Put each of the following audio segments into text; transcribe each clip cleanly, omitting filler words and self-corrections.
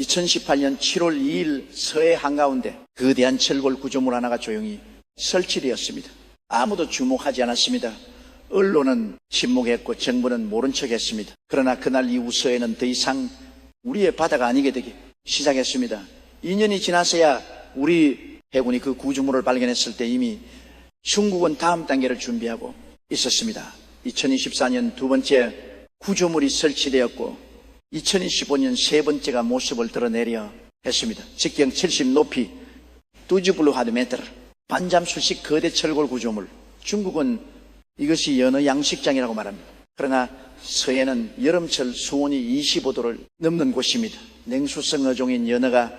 2018년 7월 2일 서해 한가운데 거대한 철골 구조물 하나가 조용히 설치되었습니다. 아무도 주목하지 않았습니다. 언론은 침묵했고 정부는 모른 척했습니다. 그러나 그날 이후 서해는 더 이상 우리의 바다가 아니게 되기 시작했습니다. 2년이 지나서야 우리 해군이 그 구조물을 발견했을 때 이미 중국은 다음 단계를 준비하고 있었습니다. 2024년 두 번째 구조물이 설치되었고 2025년 세 번째가 모습을 드러내려 했습니다. 직경 70 높이 두즈블루 하드메터 반잠수식 거대 철골 구조물. 중국은 이것이 연어 양식장이라고 말합니다. 그러나 서해는 여름철 수온이 25도를 넘는 곳입니다. 냉수성 어종인 연어가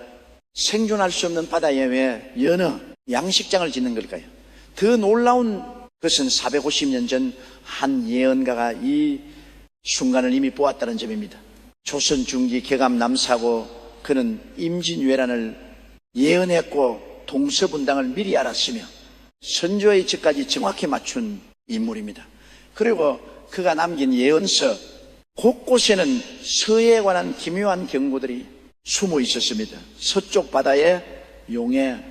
생존할 수 없는 바다에 왜 연어 양식장을 짓는 걸까요? 더 놀라운 것은 450년 전 한 예언가가 이 순간을 이미 보았다는 점입니다. 조선 중기 개감 남사고 그는 임진왜란을 예언했고 동서분당을 미리 알았으며 선조의 즉까지 정확히 맞춘 인물입니다. 그리고 그가 남긴 예언서 곳곳에는 서해에 관한 기묘한 경고들이 숨어 있었습니다. 서쪽 바다에 용의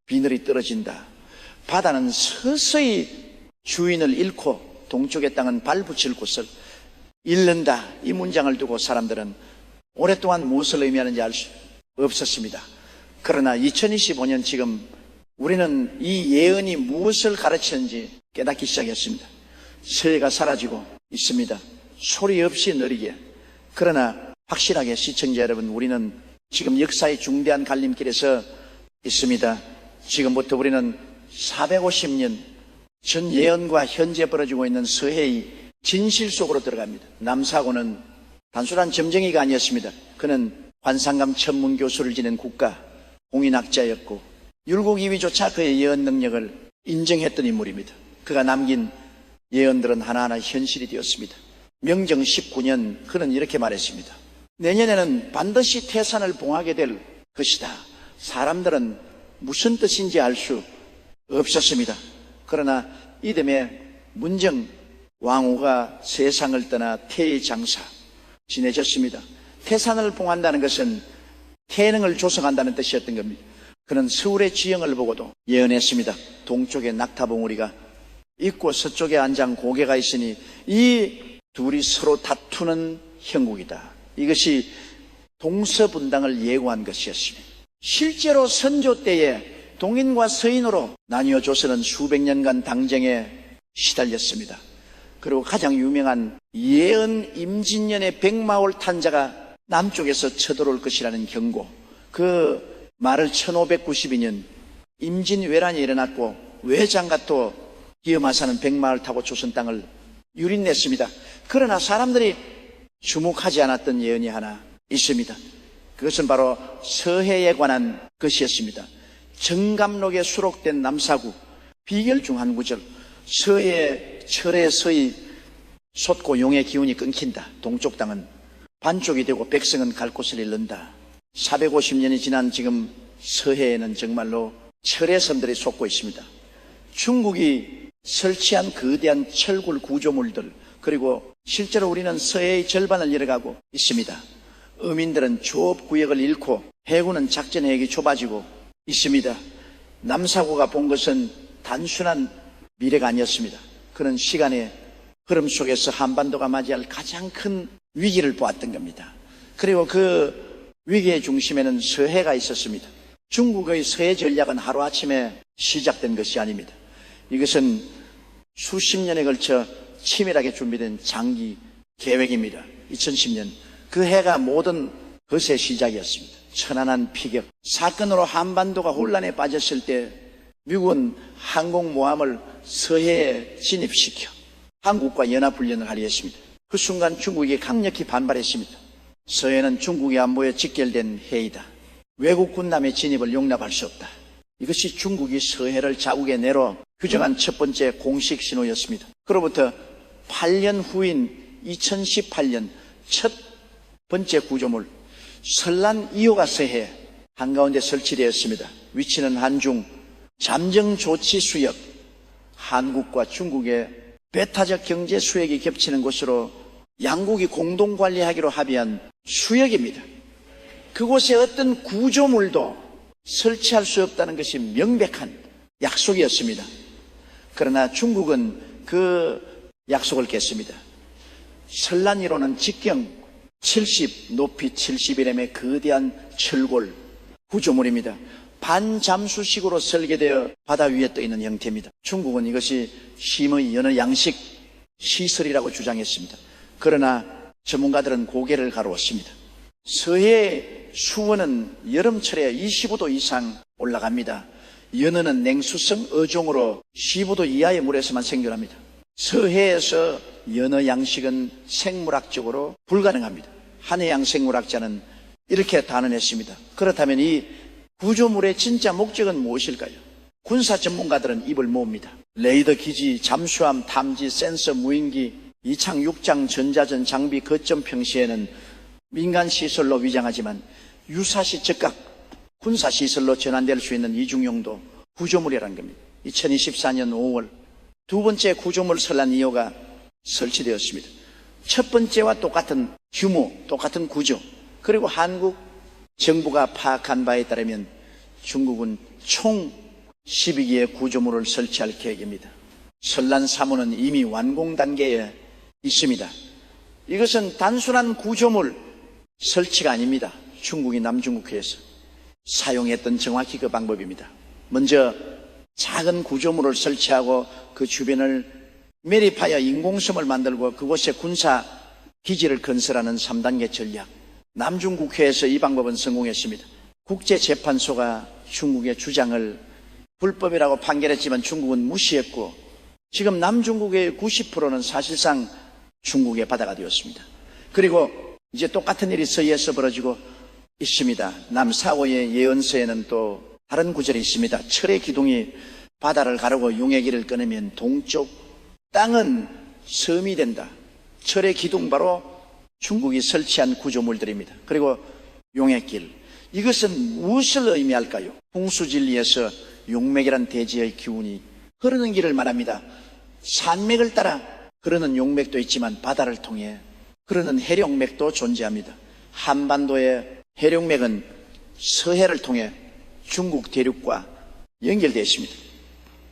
비늘이 떨어진다. 바다는 서서히 주인을 잃고 동쪽의 땅은 발붙일 곳을 잃는다. 이 문장을 두고 사람들은 오랫동안 무엇을 의미하는지 알 수 없었습니다. 그러나 2025년 지금 우리는 이 예언이 무엇을 가르치는지 깨닫기 시작했습니다. 서해가 사라지고 있습니다. 소리 없이 느리게. 그러나 확실하게 시청자 여러분, 우리는 지금 역사의 중대한 갈림길에서 있습니다. 지금부터 우리는 450년 전 예언과 현재 벌어지고 있는 서해의 진실 속으로 들어갑니다. 남사고는 단순한 점쟁이가 아니었습니다. 그는 환상감 천문 교수를 지낸 국가 공인학자였고 율곡 2위조차 그의 예언 능력을 인정했던 인물입니다. 그가 남긴 예언들은 하나하나 현실이 되었습니다. 명정 19년 그는 이렇게 말했습니다. 내년에는 반드시 태산을 봉하게 될 것이다. 사람들은 무슨 뜻인지 알 수 없었습니다. 그러나 이듬해 문정 왕후가 세상을 떠나 태의 장사 지내셨습니다. 태산을 봉한다는 것은 태능을 조성한다는 뜻이었던 겁니다. 그는 서울의 지형을 보고도 예언했습니다. 동쪽에 낙타봉우리가 있고 서쪽에 안장 고개가 있으니 이 둘이 서로 다투는 형국이다. 이것이 동서분당을 예고한 것이었습니다. 실제로 선조 때에 동인과 서인으로 나뉘어 조선은 수백 년간 당쟁에 시달렸습니다. 그리고 가장 유명한 예언 임진년의 백마올 탄자가 남쪽에서 쳐들어올 것이라는 경고, 그 말을 1592년 임진왜란이 일어났고 외장가토 기어마사는 백마를 타고 조선 땅을 유린냈습니다. 그러나 사람들이 주목하지 않았던 예언이 하나 있습니다. 그것은 바로 서해에 관한 것이었습니다. 정감록에 수록된 남사구 비결 중 한 구절, 서해 철에 서히 솟고 용의 기운이 끊긴다. 동쪽 땅은 반쪽이 되고 백성은 갈 곳을 잃는다. 450년이 지난 지금 서해에는 정말로 철의 섬들이 솟고 있습니다. 중국이 설치한 거대한 철골 구조물들, 그리고 실제로 우리는 서해의 절반을 잃어가고 있습니다. 어민들은 조업구역을 잃고 해군은 작전해역이 좁아지고 있습니다. 남사고가 본 것은 단순한 미래가 아니었습니다. 그는 시간의 흐름 속에서 한반도가 맞이할 가장 큰 위기를 보았던 겁니다. 그리고 그 위기의 중심에는 서해가 있었습니다. 중국의 서해 전략은 하루아침에 시작된 것이 아닙니다. 이것은 수십 년에 걸쳐 치밀하게 준비된 장기 계획입니다. 2010년 그 해가 모든 것의 시작이었습니다. 천안함 피격 사건으로 한반도가 혼란에 빠졌을 때 미국은 항공모함을 서해에 진입시켜 한국과 연합훈련을 하려 했습니다. 그 순간 중국이 강력히 반발했습니다. 서해는 중국의 안보에 직결된 해이다. 외국 군함의 진입을 용납할 수 없다. 이것이 중국이 서해를 자국의 내로 규정한 첫 번째 공식 신호였습니다. 그로부터 8년 후인 2018년 첫 번째 구조물 설란 2호가 서해 한가운데 설치되었습니다. 위치는 한중 잠정조치수역, 한국과 중국의 배타적 경제 수역이 겹치는 곳으로 양국이 공동관리하기로 합의한 수역입니다. 그곳에 어떤 구조물도 설치할 수 없다는 것이 명백한 약속이었습니다. 그러나 중국은 그 약속을 깼습니다. 설란이로는 직경 70, 높이 71m의 거대한 철골 구조물입니다. 반잠수식으로 설계되어 바다 위에 떠 있는 형태입니다. 중국은 이것이 심의 연어 양식 시설이라고 주장했습니다. 그러나 전문가들은 고개를 가로웠습니다. 서해 수온은 여름철에 25도 이상 올라갑니다. 연어는 냉수성 어종으로 15도 이하의 물에서만 생존합니다. 서해에서 연어 양식은 생물학적으로 불가능합니다. 한해양 생물학자는 이렇게 단언했습니다. 그렇다면 이 구조물의 진짜 목적은 무엇일까요? 군사 전문가들은 입을 모읍니다. 레이더 기지, 잠수함, 탐지, 센서, 무인기, 이창, 육장, 전자전, 장비, 거점 평시에는 민간시설로 위장하지만 유사시 즉각 군사시설로 전환될 수 있는 이중용도 구조물이라는 겁니다. 2024년 5월 두 번째 구조물 설란 2호가 설치되었습니다. 첫 번째와 똑같은 규모, 똑같은 구조, 그리고 한국 정부가 파악한 바에 따르면 중국은 총 12기의 구조물을 설치할 계획입니다. 설란 3호는 이미 완공 단계에 있습니다. 이것은 단순한 구조물 설치가 아닙니다. 중국이 남중국해에서 사용했던 정확히 그 방법입니다. 먼저 작은 구조물을 설치하고 그 주변을 매립하여 인공섬을 만들고 그곳에 군사 기지를 건설하는 3단계 전략. 남중국해에서 이 방법은 성공했습니다. 국제재판소가 중국의 주장을 불법이라고 판결했지만 중국은 무시했고 지금 남중국의 90%는 사실상 중국의 바다가 되었습니다. 그리고 이제 똑같은 일이 서해에서 벌어지고 있습니다. 남사고의 예언서에는 또 다른 구절이 있습니다. 철의 기둥이 바다를 가르고 용의 길을 끊으면 동쪽 땅은 섬이 된다. 철의 기둥 바로 중국이 설치한 구조물들입니다. 그리고 용의 길. 이것은 무엇을 의미할까요? 풍수진리에서 용맥이란 대지의 기운이 흐르는 길을 말합니다. 산맥을 따라 흐르는 용맥도 있지만 바다를 통해 흐르는 해룡맥도 존재합니다. 한반도의 해룡맥은 서해를 통해 중국 대륙과 연결되어 있습니다.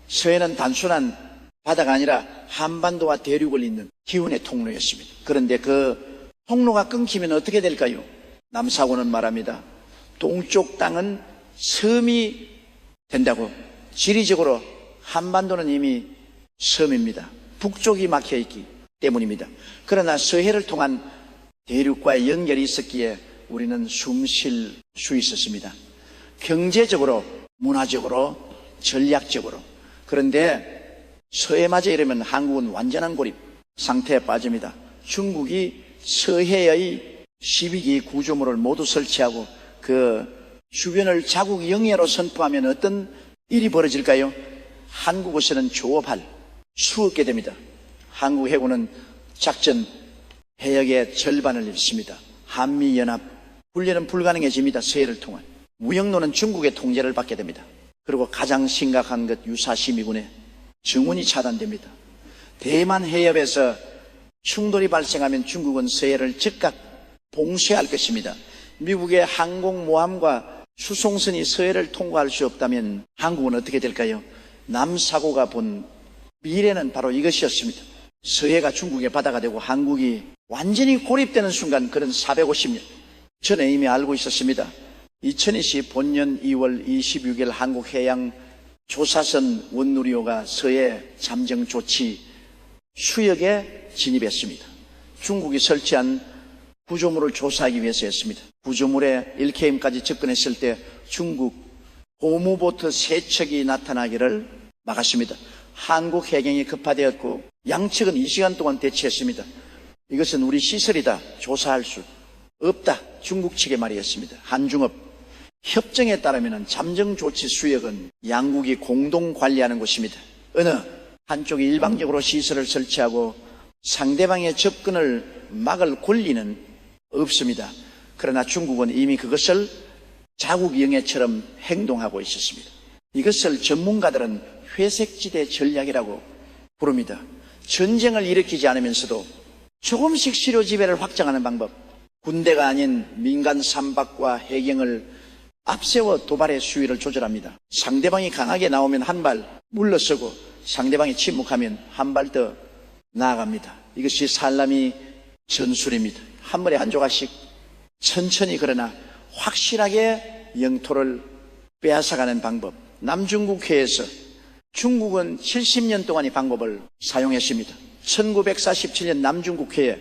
서해는 단순한 바다가 아니라 한반도와 대륙을 잇는 기운의 통로였습니다. 그런데 그 통로가 끊기면 어떻게 될까요? 남사고는 말합니다. 동쪽 땅은 섬이 된다고. 지리적으로 한반도는 이미 섬입니다. 북쪽이 막혀있기 때문입니다. 그러나 서해를 통한 대륙과의 연결이 있었기에 우리는 숨 쉴 수 있었습니다. 경제적으로, 문화적으로, 전략적으로. 그런데 서해마저 이러면 한국은 완전한 고립 상태에 빠집니다. 중국이 서해의 12기 구조물을 모두 설치하고 그 주변을 자국 영해로 선포하면 어떤 일이 벌어질까요? 한국에서는 조업할 수 없게 됩니다. 한국 해군은 작전 해역의 절반을 잃습니다. 한미연합 훈련은 불가능해집니다. 서해를 통한. 무역로는 중국의 통제를 받게 됩니다. 그리고 가장 심각한 것 유사시미군의 정원이 차단됩니다. 대만 해협에서 충돌이 발생하면 중국은 서해를 즉각 봉쇄할 것입니다. 미국의 항공모함과 수송선이 서해를 통과할 수 없다면 한국은 어떻게 될까요? 남사고가 본 미래는 바로 이것이었습니다. 서해가 중국의 바다가 되고 한국이 완전히 고립되는 순간, 그런 450년 전에 이미 알고 있었습니다. 2020 본년 2월 26일 한국해양조사선 원누리호가 서해 잠정 조치 수역에 진입했습니다. 중국이 설치한 구조물을 조사하기 위해서였습니다. 구조물에 1km까지 접근했을 때 중국 고무보트 3척이 나타나기를 막았습니다. 한국 해경이 급파되었고 양측은 2시간 동안 대치했습니다. 이것은 우리 시설이다. 조사할 수 없다. 중국 측의 말이었습니다. 한중업 협정에 따르면 잠정 조치 수역은 양국이 공동 관리하는 곳입니다. 어느 한쪽이 일방적으로 시설을 설치하고 상대방의 접근을 막을 권리는 없습니다. 그러나 중국은 이미 그것을 자국 영해처럼 행동하고 있었습니다. 이것을 전문가들은 회색지대 전략이라고 부릅니다. 전쟁을 일으키지 않으면서도 조금씩 시료 지배를 확장하는 방법. 군대가 아닌 민간 삼박과 해경을 앞세워 도발의 수위를 조절합니다. 상대방이 강하게 나오면 한 발 물러서고 상대방이 침묵하면 한 발 더 나아갑니다. 이것이 살라미 전술입니다. 한 번에 한 조각씩 천천히 그러나 확실하게 영토를 빼앗아가는 방법. 남중국해에서 중국은 70년 동안 이 방법을 사용했습니다. 1947년 남중국해에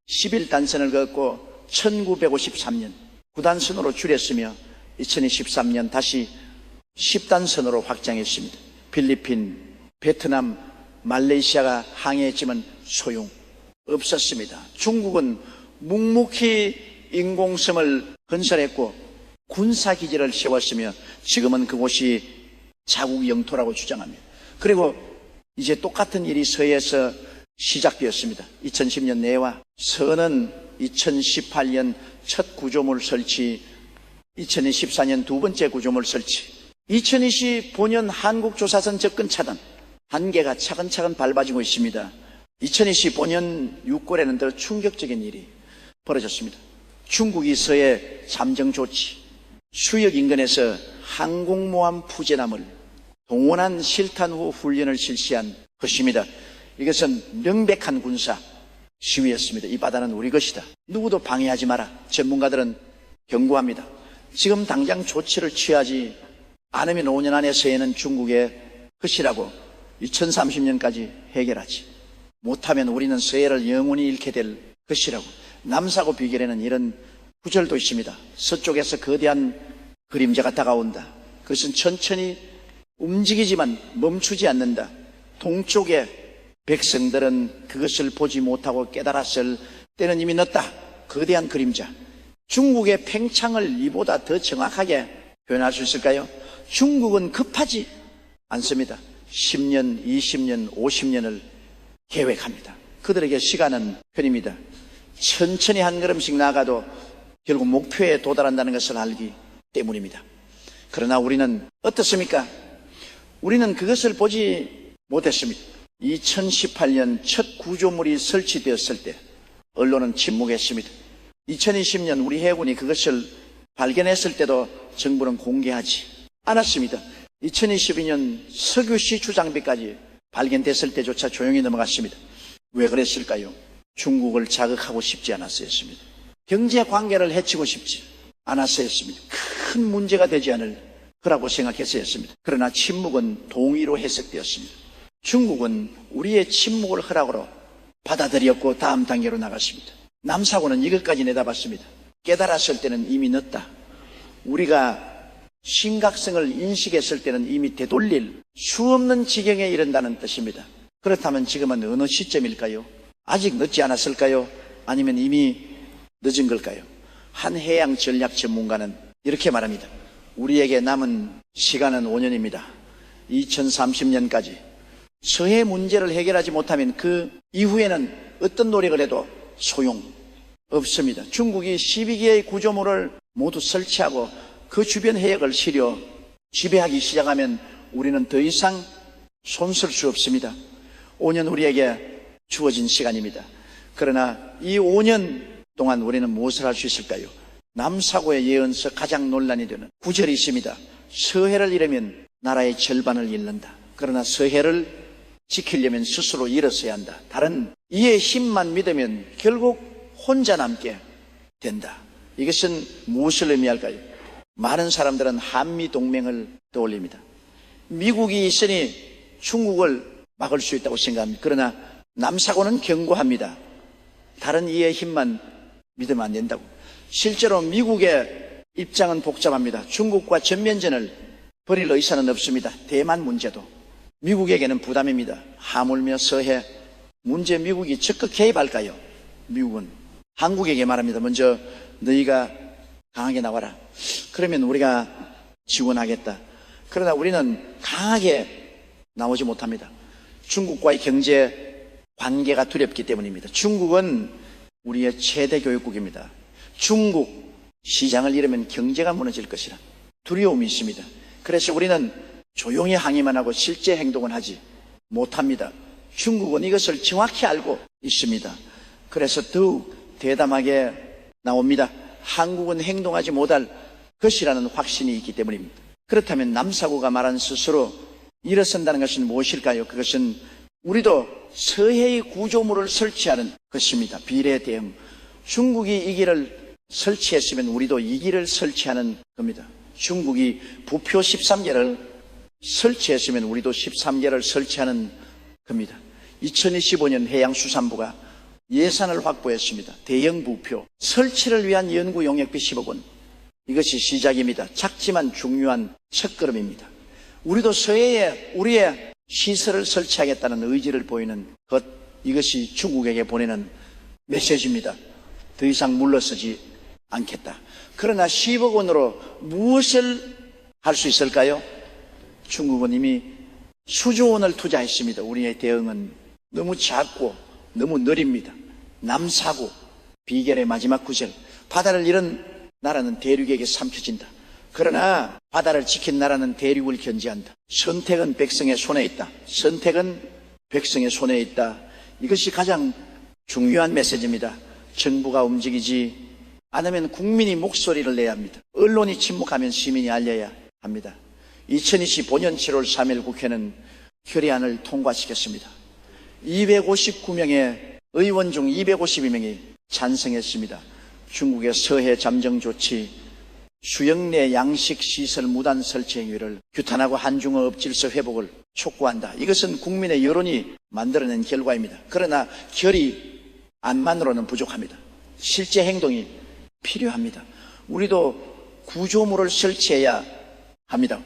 11단선을 걷고 1953년 9단선으로 줄였으며 2023년 다시 10단선으로 확장했습니다. 필리핀, 베트남, 말레이시아가 항해했지만 소용없었습니다. 중국은 묵묵히 인공섬을 건설했고 군사기지를 세웠으며 지금은 그곳이 자국 영토라고 주장합니다. 그리고 이제 똑같은 일이 서해에서 시작되었습니다. 2010년 내와 서는 2018년 첫 구조물 설치, 2024년 두 번째 구조물 설치, 2025년 한국조사선 접근 차단, 한계가 차근차근 밟아지고 있습니다. 2025년 6월에는 더 충격적인 일이 벌어졌습니다. 중국이 서해 잠정 조치, 수역 인근에서 항공모함 푸제남을 동원한 실탄 후 훈련을 실시한 것입니다. 이것은 명백한 군사 시위였습니다. 이 바다는 우리 것이다. 누구도 방해하지 마라. 전문가들은 경고합니다. 지금 당장 조치를 취하지 않으면 5년 안에 서해는 중국의 것이라고 2030년까지 해결하지 못하면 우리는 서해를 영원히 잃게 될 것이라고. 남사고 비결에는 이런 구절도 있습니다. 서쪽에서 거대한 그림자가 다가온다. 그것은 천천히 움직이지만 멈추지 않는다. 동쪽의 백성들은 그것을 보지 못하고 깨달았을 때는 이미 늦다. 거대한 그림자. 중국의 팽창을 이보다 더 정확하게 표현할 수 있을까요? 중국은 급하지 않습니다. 10년, 20년, 50년을 계획합니다. 그들에게 시간은 편입니다. 천천히 한 걸음씩 나아가도 결국 목표에 도달한다는 것을 알기 때문입니다. 그러나 우리는 어떻습니까? 우리는 그것을 보지 못했습니다. 2018년 첫 구조물이 설치되었을 때 언론은 침묵했습니다. 2020년 우리 해군이 그것을 발견했을 때도 정부는 공개하지 않았습니다. 2022년 석유시 주장비까지 발견됐을 때조차 조용히 넘어갔습니다. 왜 그랬을까요? 중국을 자극하고 싶지 않았었습니다. 경제 관계를 해치고 싶지 않았었습니다. 큰 문제가 되지 않을 거라고 생각했었습니다. 그러나 침묵은 동의로 해석되었습니다. 중국은 우리의 침묵을 허락으로 받아들였고 다음 단계로 나갔습니다. 남사고는 이것까지 내다봤습니다. 깨달았을 때는 이미 늦다. 우리가 심각성을 인식했을 때는 이미 되돌릴 수 없는 지경에 이른다는 뜻입니다. 그렇다면 지금은 어느 시점일까요? 아직 늦지 않았을까요? 아니면 이미 늦은 걸까요? 한 해양 전략 전문가는 이렇게 말합니다. 우리에게 남은 시간은 5년입니다. 2030년까지 서해 문제를 해결하지 못하면 그 이후에는 어떤 노력을 해도 소용없습니다. 중국이 12개의 구조물을 모두 설치하고 그 주변 해역을 시려 지배하기 시작하면 우리는 더 이상 손쓸 수 없습니다. 5년 우리에게 주어진 시간입니다. 그러나 이 5년 동안 우리는 무엇을 할 수 있을까요? 남사고의 예언서 가장 논란이 되는 구절이 있습니다. 서해를 잃으면 나라의 절반을 잃는다. 그러나 서해를 지키려면 스스로 일어서야 한다. 다른 이의 힘만 믿으면 결국 혼자 남게 된다. 이것은 무엇을 의미할까요? 많은 사람들은 한미동맹을 떠올립니다. 미국이 있으니 중국을 막을 수 있다고 생각합니다. 그러나 남사고는 경고합니다. 다른 이의 힘만 믿으면 안 된다고. 실제로 미국의 입장은 복잡합니다. 중국과 전면전을 벌일 의사는 없습니다. 대만 문제도 미국에게는 부담입니다. 하물며 서해 문제 미국이 적극 개입할까요? 미국은 한국에게 말합니다. 먼저 너희가 강하게 나와라. 그러면 우리가 지원하겠다. 그러나 우리는 강하게 나오지 못합니다. 중국과의 경제 관계가 두렵기 때문입니다. 중국은 우리의 최대 교육국입니다. 중국 시장을 잃으면 경제가 무너질 것이라 두려움이 있습니다. 그래서 우리는 조용히 항의만 하고 실제 행동은 하지 못합니다. 중국은 이것을 정확히 알고 있습니다. 그래서 더욱 대담하게 나옵니다. 한국은 행동하지 못할 것이라는 확신이 있기 때문입니다. 그렇다면 남사구가 말한 스스로 일어선다는 것은 무엇일까요? 그것은 우리도 서해의 구조물을 설치하는 것입니다. 비례 대응. 중국이 이 길을 설치했으면 우리도 이 길을 설치하는 겁니다. 중국이 부표 13개를 설치했으면 우리도 13개를 설치하는 겁니다. 2025년 해양수산부가 예산을 확보했습니다. 대형 부표 설치를 위한 연구 용역비 10억 원. 이것이 시작입니다. 작지만 중요한 첫걸음입니다. 우리도 서해에 우리의 시설을 설치하겠다는 의지를 보이는 것, 이것이 중국에게 보내는 메시지입니다. 더 이상 물러서지 않겠다. 그러나 10억 원으로 무엇을 할 수 있을까요? 중국은 이미 수조 원을 투자했습니다. 우리의 대응은 너무 작고 너무 느립니다. 남사구, 비결의 마지막 구절. 바다를 잃은 나라는 대륙에게 삼켜진다. 그러나 바다를 지킨 나라는 대륙을 견제한다. 선택은 백성의 손에 있다. 선택은 백성의 손에 있다. 이것이 가장 중요한 메시지입니다. 정부가 움직이지 않으면 국민이 목소리를 내야 합니다. 언론이 침묵하면 시민이 알려야 합니다. 2025년 7월 3일 국회는 결의안을 통과시켰습니다. 259명의 의원 중 252명이 찬성했습니다. 중국의 서해 잠정 조치, 수영 내 양식 시설 무단 설치 행위를 규탄하고 한중어 질서 회복을 촉구한다. 이것은 국민의 여론이 만들어낸 결과입니다. 그러나 결의안만으로는 부족합니다. 실제 행동이 필요합니다. 우리도 구조물을 설치해야 합니다.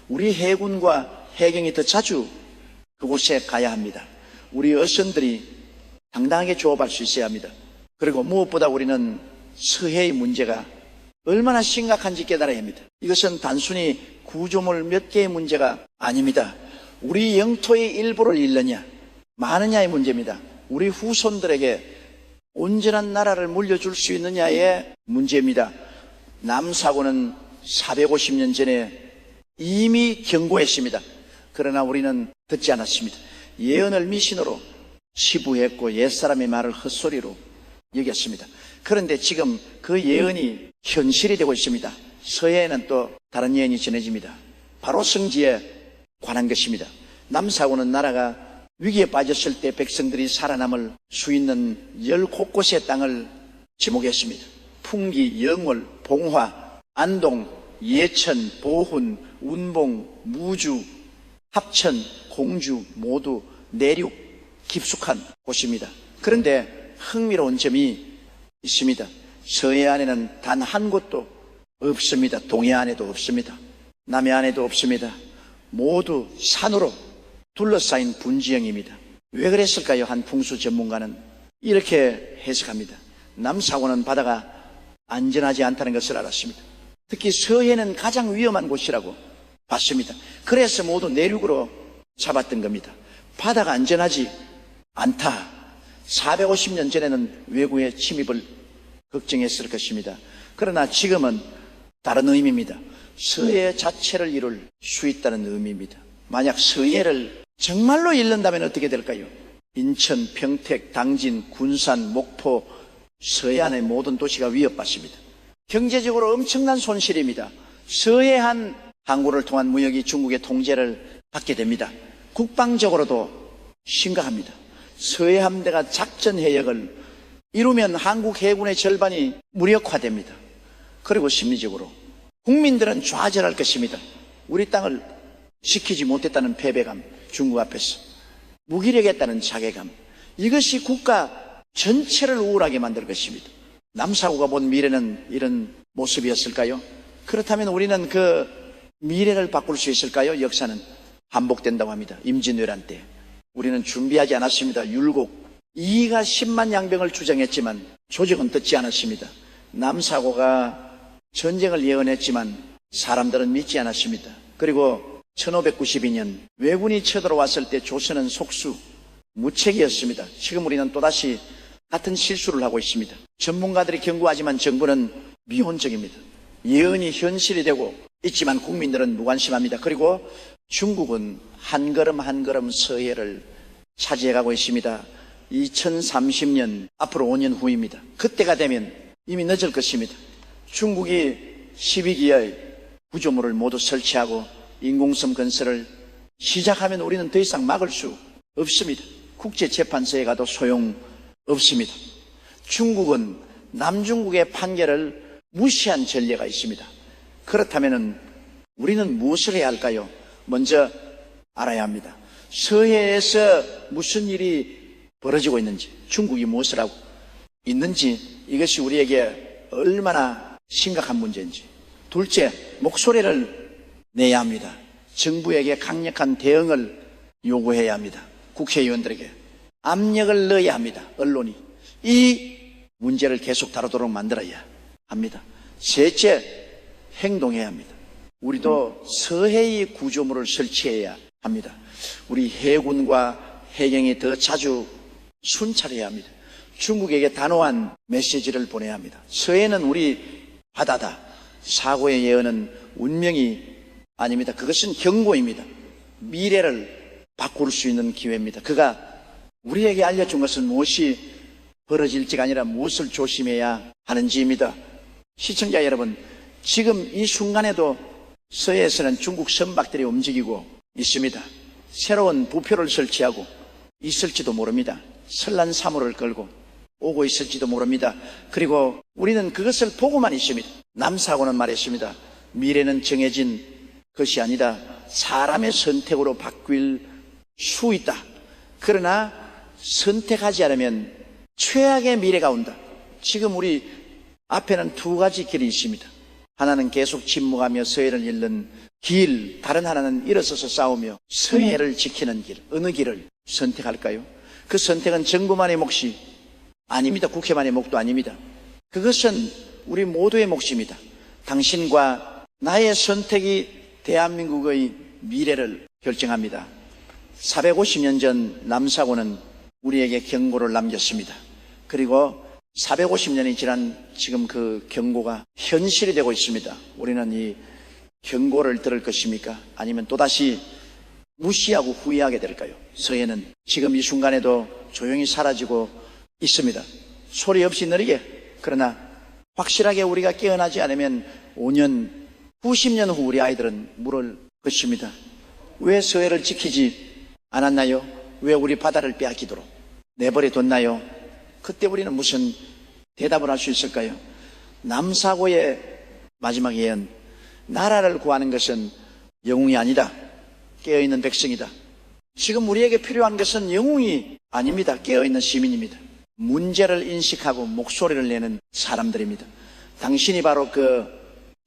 우리 해군과 해경이 더 자주 그곳에 가야 합니다. 우리 어선들이 당당하게 조업할 수 있어야 합니다. 그리고 무엇보다 우리는 서해의 문제가 얼마나 심각한지 깨달아야 합니다. 이것은 단순히 구조물 몇 개의 문제가 아닙니다. 우리 영토의 일부를 잃느냐 마느냐의 문제입니다. 우리 후손들에게 온전한 나라를 물려줄 수 있느냐의 문제입니다. 남사고는 450년 전에 이미 경고했습니다. 그러나 우리는 듣지 않았습니다. 예언을 미신으로 치부했고 옛사람의 말을 헛소리로 여겼습니다. 그런데 지금 그 예언이 현실이 되고 있습니다. 서해에는 또 다른 예언이 전해집니다. 바로 성지에 관한 것입니다. 남사고는 나라가 위기에 빠졌을 때 백성들이 살아남을 수 있는 10곳곳의 땅을 지목했습니다. 풍기, 영월, 봉화, 안동, 예천, 보훈, 운봉, 무주, 합천, 공주 모두 내륙 깊숙한 곳입니다. 그런데 흥미로운 점이 있습니다. 서해안에는 단 한 곳도 없습니다. 동해안에도 없습니다. 남해안에도 없습니다. 모두 산으로 둘러싸인 분지형입니다. 왜 그랬을까요? 한 풍수 전문가는 이렇게 해석합니다. 남사고는 바다가 안전하지 않다는 것을 알았습니다. 특히 서해는 가장 위험한 곳이라고 봤습니다. 그래서 모두 내륙으로 잡았던 겁니다. 바다가 안전하지 않다. 450년 전에는 외국의 침입을 걱정했을 것입니다. 그러나 지금은 다른 의미입니다. 서해 자체를 이룰 수 있다는 의미입니다. 만약 서해를 정말로 잃는다면 어떻게 될까요? 인천, 평택, 당진, 군산, 목포, 서해안의 모든 도시가 위협받습니다. 경제적으로 엄청난 손실입니다. 서해안 항구를 통한 무역이 중국의 통제를 받게 됩니다. 국방적으로도 심각합니다. 서해 함대가 작전 해역을 이루면 한국 해군의 절반이 무력화됩니다. 그리고 심리적으로 국민들은 좌절할 것입니다. 우리 땅을 지키지 못했다는 패배감, 중국 앞에서 무기력했다는 자괴감, 이것이 국가 전체를 우울하게 만들 것입니다. 남사고가 본 미래는 이런 모습이었을까요? 그렇다면 우리는 그 미래를 바꿀 수 있을까요? 역사는 반복된다고 합니다. 임진왜란 때 우리는 준비하지 않았습니다. 율곡 이가 10만 양병을 주장했지만 조직은 듣지 않았습니다. 남사고가 전쟁을 예언했지만 사람들은 믿지 않았습니다. 그리고 1592년 왜군이 쳐들어왔을 때 조선은 속수 무책이었습니다. 지금 우리는 또다시 같은 실수를 하고 있습니다. 전문가들이 경고하지만 정부는 미온적입니다. 예언이 현실이 되고 있지만 국민들은 무관심합니다. 그리고 중국은 한 걸음 한 걸음 서해를 차지해가고 있습니다. 2030년 앞으로 5년 후입니다. 그때가 되면 이미 늦을 것입니다. 중국이 12기의 구조물을 모두 설치하고 인공섬 건설을 시작하면 우리는 더 이상 막을 수 없습니다. 국제재판소에 가도 소용없습니다. 중국은 남중국의 판결을 무시한 전례가 있습니다. 그렇다면 우리는 무엇을 해야 할까요? 먼저 알아야 합니다. 서해에서 무슨 일이 벌어지고 있는지, 중국이 무엇을 하고 있는지, 이것이 우리에게 얼마나 심각한 문제인지. 둘째, 목소리를 내야 합니다. 정부에게 강력한 대응을 요구해야 합니다. 국회의원들에게 압력을 넣어야 합니다. 언론이 이 문제를 계속 다루도록 만들어야 합니다. 셋째, 행동해야 합니다. 우리도 서해의 구조물을 설치해야 합니다. 우리 해군과 해경이 더 자주 순찰해야 합니다. 중국에게 단호한 메시지를 보내야 합니다. 서해는 우리 바다다. 사고의 예언은 운명이 아닙니다. 그것은 경고입니다. 미래를 바꿀 수 있는 기회입니다. 그가 우리에게 알려준 것은 무엇이 벌어질지가 아니라 무엇을 조심해야 하는지입니다. 시청자 여러분, 지금 이 순간에도 서해에서는 중국 선박들이 움직이고 있습니다. 새로운 부표를 설치하고 있을지도 모릅니다. 선란 사물을 끌고 오고 있을지도 모릅니다. 그리고 우리는 그것을 보고만 있습니다. 남사고는 말했습니다. 미래는 정해진 것이 아니다. 사람의 선택으로 바뀔 수 있다. 그러나 선택하지 않으면 최악의 미래가 온다. 지금 우리 앞에는 두 가지 길이 있습니다. 하나는 계속 침묵하며 서해를 잃는 길, 다른 하나는 일어서서 싸우며 서해를 지키는 길. 어느 길을 선택할까요? 그 선택은 정부만의 몫이 아닙니다. 국회만의 몫도 아닙니다. 그것은 우리 모두의 몫입니다. 당신과 나의 선택이 대한민국의 미래를 결정합니다. 450년 전 남사고는 우리에게 경고를 남겼습니다. 그리고 450년이 지난 지금 그 경고가 현실이 되고 있습니다. 우리는 이 경고를 들을 것입니까? 아니면 또다시 무시하고 후회하게 될까요? 서해는 지금 이 순간에도 조용히 사라지고 있습니다. 소리 없이 느리게. 그러나 확실하게 우리가 깨어나지 않으면 5년, 90년 후 우리 아이들은 물을 것입니다. 왜 서해를 지키지 않았나요? 왜 우리 바다를 빼앗기도록 내버려뒀나요? 그때 우리는 무슨 대답을 할 수 있을까요? 남사고의 마지막 예언, 나라를 구하는 것은 영웅이 아니다. 깨어있는 백성이다. 지금 우리에게 필요한 것은 영웅이 아닙니다. 깨어있는 시민입니다. 문제를 인식하고 목소리를 내는 사람들입니다. 당신이 바로 그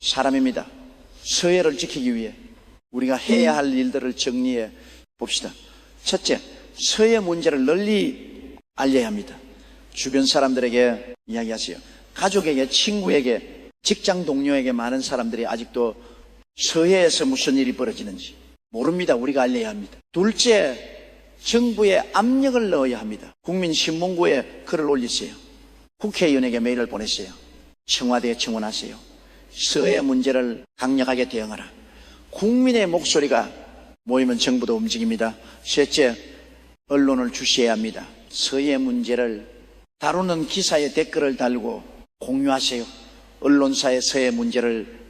사람입니다. 서해를 지키기 위해 우리가 해야 할 일들을 정리해 봅시다. 첫째, 서해 문제를 널리 알려야 합니다. 주변 사람들에게 이야기하세요. 가족에게, 친구에게, 직장 동료에게 많은 사람들이 아직도 서해에서 무슨 일이 벌어지는지 모릅니다. 우리가 알려야 합니다. 둘째, 정부에 압력을 넣어야 합니다. 국민신문고에 글을 올리세요. 국회의원에게 메일을 보내세요. 청와대에 청원하세요. 서해 문제를 강력하게 대응하라. 국민의 목소리가 모이면 정부도 움직입니다. 셋째, 언론을 주시해야 합니다. 서해 문제를 다루는 기사에 댓글을 달고 공유하세요. 언론사의 서해 문제를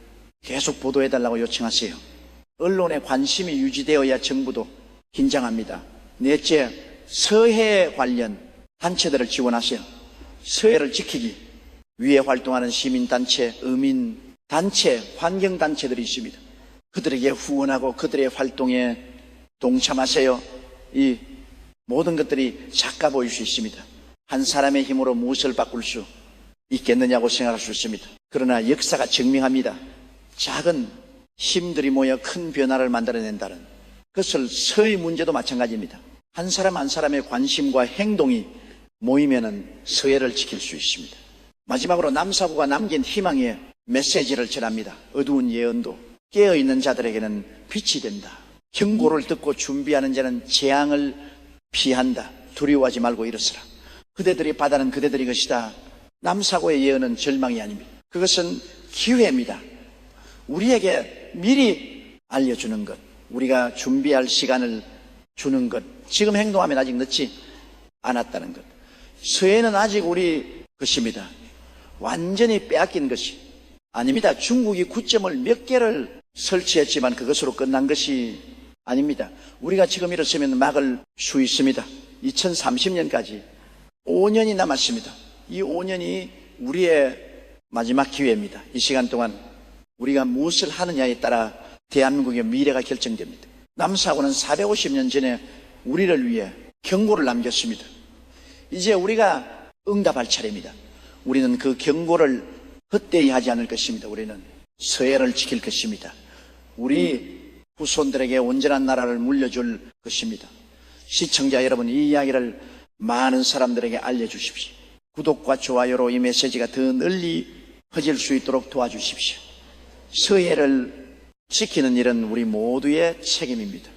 계속 보도해달라고 요청하세요. 언론에 관심이 유지되어야 정부도 긴장합니다. 넷째, 서해 관련 단체들을 지원하세요. 서해를 지키기 위해 활동하는 시민단체, 어민단체, 환경단체들이 있습니다. 그들에게 후원하고 그들의 활동에 동참하세요. 이 모든 것들이 작아 보일 수 있습니다. 한 사람의 힘으로 무엇을 바꿀 수 있겠느냐고 생각할 수 있습니다. 그러나 역사가 증명합니다. 작은 힘들이 모여 큰 변화를 만들어낸다는 그것을 서해 문제도 마찬가지입니다. 한 사람 한 사람의 관심과 행동이 모이면은 서해를 지킬 수 있습니다. 마지막으로 남사고가 남긴 희망의 메시지를 전합니다. 어두운 예언도 깨어있는 자들에게는 빛이 된다. 경고를 듣고 준비하는 자는 재앙을 피한다. 두려워하지 말고 일어서라. 그대들이 바다는 그대들이 것이다. 남사고의 예언은 절망이 아닙니다. 그것은 기회입니다. 우리에게 미리 알려주는 것, 우리가 준비할 시간을 주는 것, 지금 행동하면 아직 늦지 않았다는 것. 서해는 아직 우리 것입니다. 완전히 빼앗긴 것이 아닙니다. 중국이 구점을 몇 개를 설치했지만 그것으로 끝난 것이 아닙니다. 우리가 지금 이렇으면 막을 수 있습니다. 2030년까지 5년이 남았습니다. 이 5년이 우리의 마지막 기회입니다. 이 시간 동안 우리가 무엇을 하느냐에 따라 대한민국의 미래가 결정됩니다. 남사고는 450년 전에 우리를 위해 경고를 남겼습니다. 이제 우리가 응답할 차례입니다. 우리는 그 경고를 헛되이 하지 않을 것입니다. 우리는 서해를 지킬 것입니다. 우리 후손들에게 온전한 나라를 물려줄 것입니다. 시청자 여러분, 이 이야기를 많은 사람들에게 알려주십시오. 구독과 좋아요로 이 메시지가 더 널리 퍼질 수 있도록 도와주십시오. 서해를 지키는 일은 우리 모두의 책임입니다.